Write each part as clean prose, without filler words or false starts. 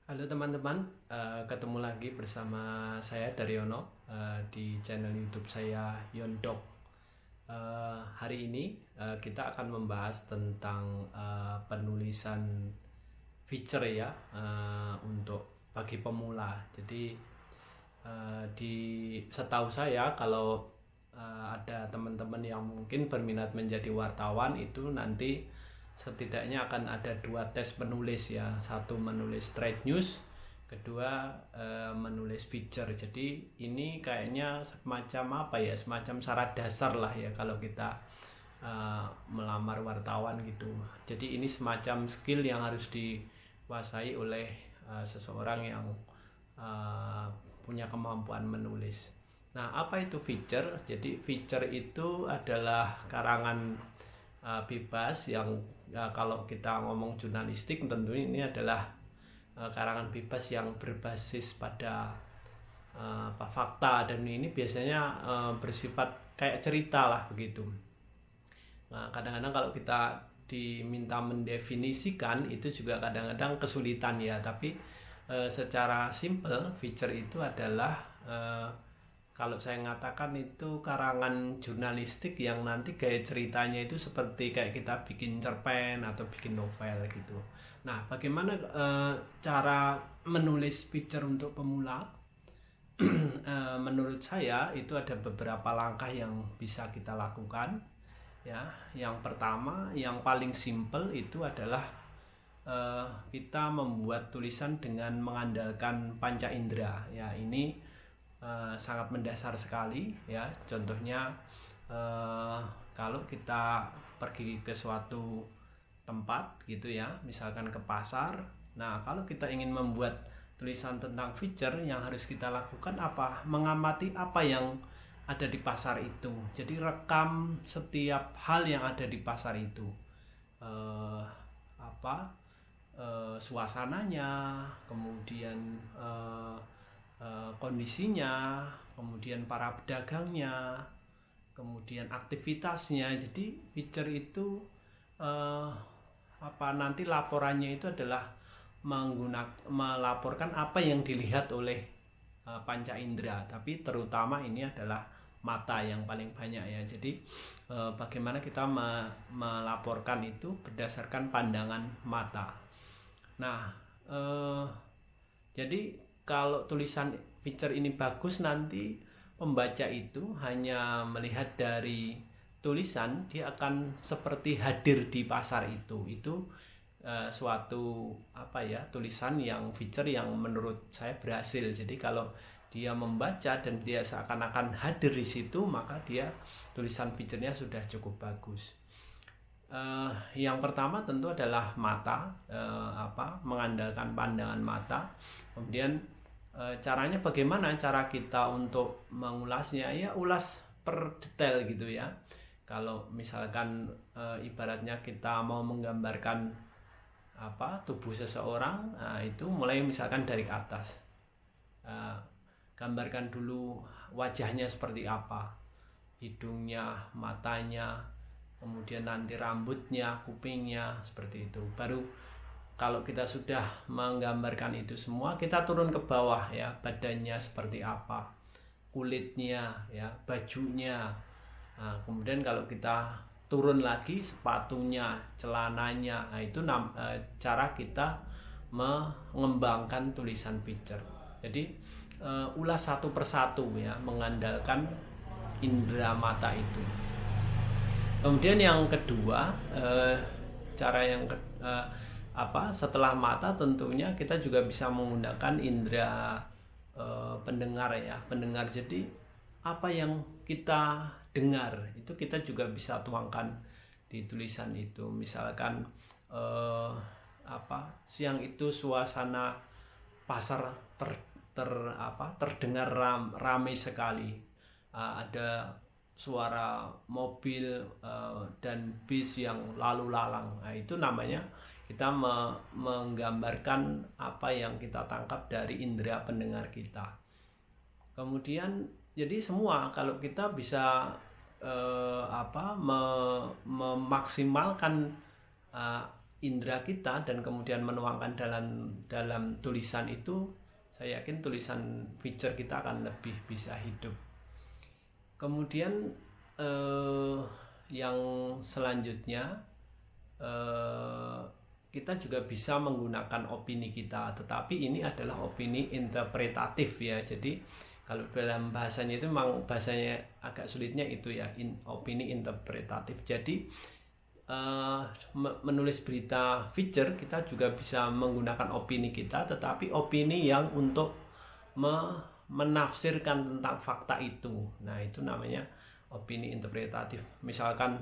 Halo teman-teman, ketemu lagi bersama saya Daryono di channel YouTube saya Yondok. Hari ini kita akan membahas tentang penulisan feature ya, untuk bagi pemula. Jadi di setahu saya kalau ada teman-teman yang mungkin berminat menjadi wartawan itu nanti setidaknya akan ada 2 tes menulis ya, satu menulis trade news, kedua menulis feature. Jadi ini kayaknya semacam apa ya, semacam syarat dasar lah ya kalau kita melamar wartawan gitu. Jadi ini semacam skill yang harus dikuasai oleh seseorang yang punya kemampuan menulis. Nah, apa itu feature? Jadi feature itu adalah karangan bebas yang kalau kita ngomong jurnalistik tentu ini adalah karangan bebas yang berbasis pada fakta, dan ini biasanya bersifat kayak cerita lah begitu. Nah, kadang-kadang kalau kita diminta mendefinisikan itu juga kadang-kadang kesulitan ya, tapi secara simple feature itu adalah kalau saya mengatakan itu karangan jurnalistik yang nanti gaya ceritanya itu seperti kayak kita bikin cerpen atau bikin novel gitu. Nah, bagaimana cara menulis feature untuk pemula? Menurut saya itu ada beberapa langkah yang bisa kita lakukan. Ya, yang pertama, yang paling simple itu adalah kita membuat tulisan dengan mengandalkan panca indera. Ya, ini sangat mendasar sekali ya. Contohnya kalau kita pergi ke suatu tempat gitu ya, misalkan ke pasar. Nah, kalau kita ingin membuat tulisan tentang feature, yang harus kita lakukan apa? Mengamati apa yang ada di pasar itu. Jadi rekam setiap hal yang ada di pasar itu. Suasananya, kemudian kondisinya, kemudian para pedagangnya, kemudian aktivitasnya. Jadi feature itu nanti laporannya itu adalah melaporkan apa yang dilihat oleh panca indera, tapi terutama ini adalah mata yang paling banyak ya. Jadi bagaimana kita melaporkan itu berdasarkan pandangan mata. Nah, jadi kalau tulisan feature ini bagus, nanti pembaca itu hanya melihat dari tulisan, dia akan seperti hadir di pasar itu. Itu suatu tulisan yang feature yang menurut saya berhasil. Jadi kalau dia membaca dan dia seakan-akan hadir di situ, maka dia tulisan feature-nya sudah cukup bagus. Yang pertama tentu adalah mata, mengandalkan pandangan mata. Kemudian caranya bagaimana cara kita untuk mengulasnya? Ya, ulas per detail gitu ya. Kalau misalkan ibaratnya kita mau menggambarkan tubuh seseorang, itu mulai misalkan dari atas. Gambarkan dulu wajahnya seperti apa, hidungnya, matanya, kemudian nanti rambutnya, kupingnya, seperti itu. Baru kalau kita sudah menggambarkan itu semua, kita turun ke bawah ya, badannya seperti apa, kulitnya ya, bajunya. Nah, kemudian kalau kita turun lagi, sepatunya, celananya. Nah, itu cara kita mengembangkan tulisan feature. Jadi ulas satu persatu ya, mengandalkan indera mata itu. Kemudian yang kedua, cara yang setelah mata tentunya kita juga bisa menggunakan indera pendengar ya. Pendengar, jadi apa yang kita dengar itu kita juga bisa tuangkan di tulisan itu. Misalkan siang itu suasana pasar terdengar ramai sekali. Ada suara mobil dan bis yang lalu lalang. Nah, itu namanya kita menggambarkan apa yang kita tangkap dari indera pendengar kita. Kemudian jadi semua, kalau kita bisa memaksimalkan indera kita dan kemudian menuangkan dalam tulisan itu, saya yakin tulisan feature kita akan lebih bisa hidup. Kemudian yang selanjutnya, kita juga bisa menggunakan opini kita, tetapi ini adalah opini interpretatif ya. Jadi kalau dalam bahasanya itu memang bahasanya agak sulitnya itu ya, opini interpretatif. Jadi menulis berita feature kita juga bisa menggunakan opini kita, tetapi opini yang untuk menafsirkan tentang fakta itu. Nah, itu namanya opini interpretatif. Misalkan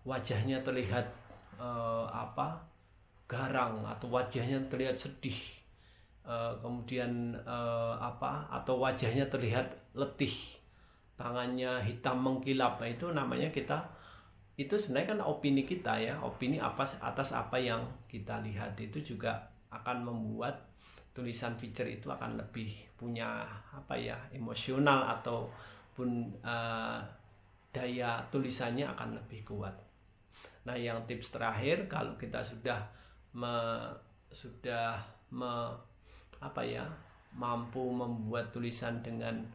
wajahnya terlihat garang, atau wajahnya terlihat sedih, kemudian atau wajahnya terlihat letih, tangannya hitam mengkilap. Nah, itu namanya itu sebenarnya kan opini kita ya, opini atas apa yang kita lihat. Itu juga akan membuat tulisan feature itu akan lebih punya emosional, ataupun daya tulisannya akan lebih kuat. Nah, yang tips terakhir, kalau kita sudah mampu membuat tulisan dengan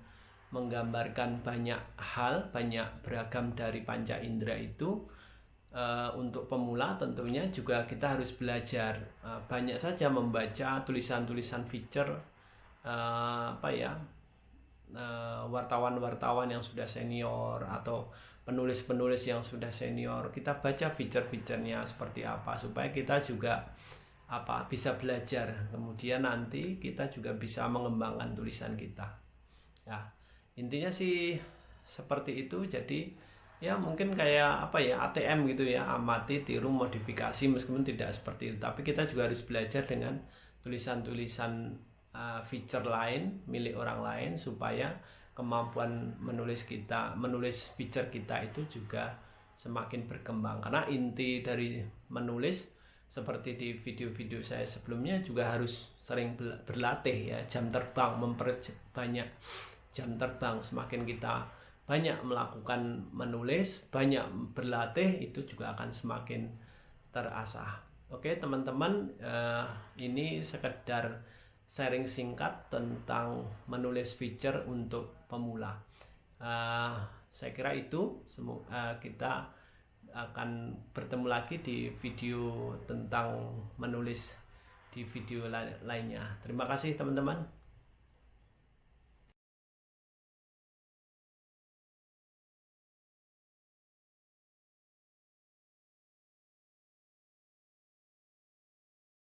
menggambarkan banyak hal, banyak beragam dari panca indera itu, untuk pemula tentunya juga kita harus belajar banyak saja membaca tulisan-tulisan feature, wartawan-wartawan yang sudah senior atau penulis-penulis yang sudah senior. Kita baca feature-featurenya seperti apa, supaya kita juga bisa belajar, kemudian nanti kita juga bisa mengembangkan tulisan kita ya. Intinya sih seperti itu. Jadi ya mungkin kayak ATM gitu ya, amati, tiru, modifikasi, meskipun tidak seperti itu, tapi kita juga harus belajar dengan tulisan-tulisan feature lain milik orang lain, supaya kemampuan menulis feature kita itu juga semakin berkembang. Karena inti dari menulis, seperti di video-video saya sebelumnya, juga harus sering berlatih ya, jam terbang, memperbanyak jam terbang. Semakin kita banyak melakukan menulis, banyak berlatih, itu juga akan semakin terasah. Oke teman-teman, ini sekedar sharing singkat tentang menulis feature untuk pemula. Saya kira itu. Kita akan bertemu lagi di video tentang menulis di video lainnya. Terima kasih teman-teman.